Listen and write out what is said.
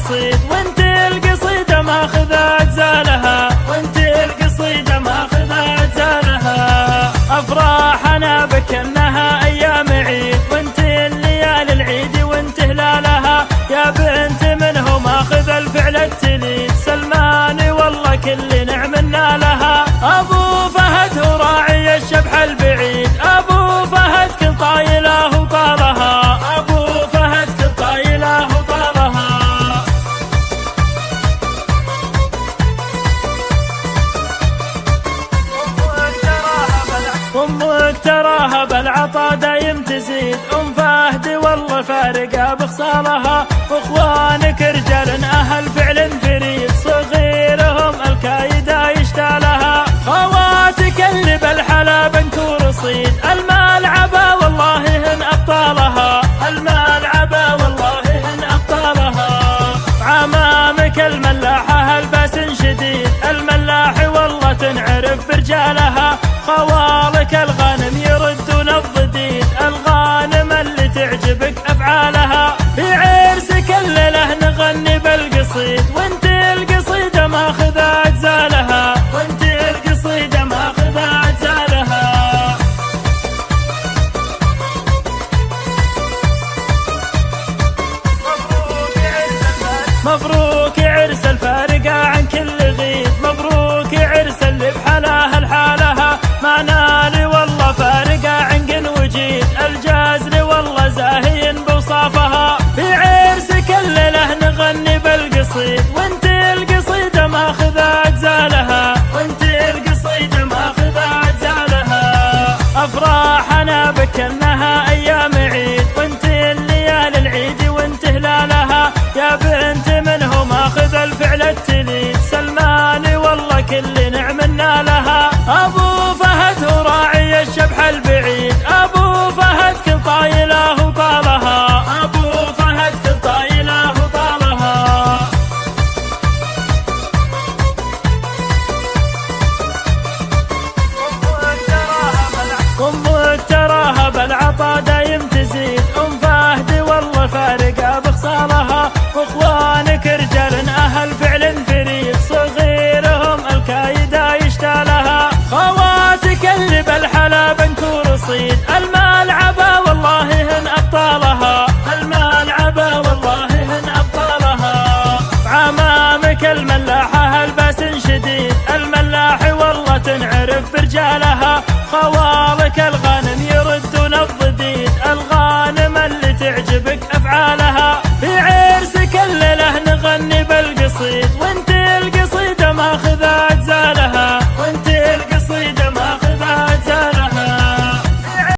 بالقصيد وانت القصيدة ماخذ أجزالها، وانت القصيدة ماخذ أجزالها. أفراحنا بك انها أيام عيد، وانت الليالي العيد وانت هلالها. يا بنت منه ماخذ الفعل التليد، سلمان والله كل نعم نالها. أبو فهد هو راعي الشبح البعيد، أبو فهد كل طايله وطالها، أبو فهد كل طايله وطالها. أمك تراها بالعطا دايم تزيد، أم فهد والله فارقة بخصالها. واخوانك رجال أهل فعل فريد، صغيرهم الكايدة يشتالها. خواتك اللي بالحلا بنكور صيد، الملعبة والله هن أبطالها، الملعبة والله هن أبطالها. عمامك الملاحة الباس شديد، الملاح والله تنعرف برجالها. خوالك الغنم يردون الضديد، الغانم اللي تعجبك أفعالها. في عرسك الليلة نغني بالقصيد، وانت القصيدة ماخذ أجزالها، وانت القصيدة ماخذ أجزالها. مبروك عرس الفارقة عن كل غيد، مبروك عرس اللي بحلاها الحالها. ما نالي والله فارقة عنق وجيد، الجازل والله زاهي بوصافها. في عرسك الليلة نغني بالقصيد، وانت القصيدة ماخذ أجزالها، وانت القصيدة ماخذ أجزالها. أفراحنا بك انها أيام عيد، وانت الليالي العيد وانت هلالها. يا بنت منه ماخذ الفعل التليد، سلمان والله كل نعم نالها. أبو فهد هو راعي الشبح البعيد، أبو فهد كل طايله وطالها، أبو فهد كل طايله وطالها. أمك تراها بالعطا دايم تزيد، أم فهد والله فارقة بخصالها. واخوانك رجال أهل فعل فريد، صغيرهم الكايدة يشتالها. خواتك اللي بالحلا بنكور صيد، الملعبة والله هن أبطالها، الملعبة والله هن أبطالها. عمامك الملاحة الباس شديد، الملاح والله تنعرف برجالها. خوالك الغنم يردون الضديد، الغانم اللي تعجبك أفعالها. في عرسك الليلة نغني بالقصيد.